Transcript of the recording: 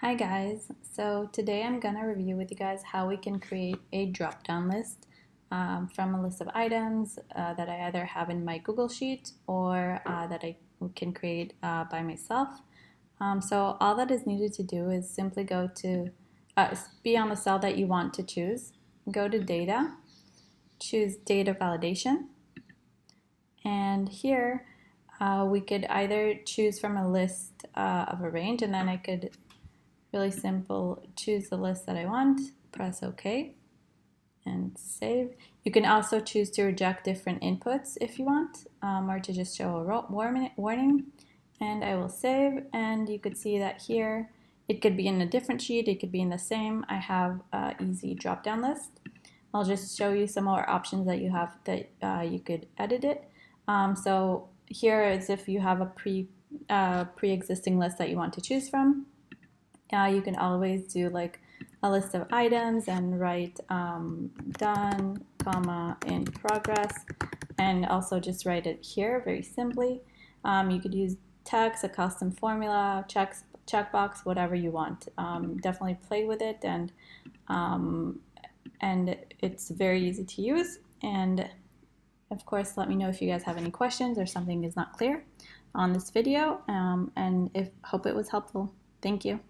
Hi guys, so today I'm going to review with you guys how we can create a drop-down list from a list of items that I either have in my Google Sheet or that I can create by myself. So all that is needed to do is simply go to, be on the cell that you want to choose, go to data, choose data validation, and here we could either choose from a list of a range, and then I could really simple, choose the list that I want, press OK, and save. You can also choose to reject different inputs if you want, or to just show a warning, and I will save. And you could see that here it could be in a different sheet, it could be in the same. I have an easy drop down list. I'll just show you some more options that you have that you could edit it. So here is if you have a pre-existing list that you want to choose from. You can always do like a list of items and write done, comma, in progress, and also just write it here very simply. You could use text, a custom formula, checkbox, whatever you want. Definitely play with it, um, and it's very easy to use. And of course, let me know if you guys have any questions or something is not clear on this video. And hope it was helpful. Thank you.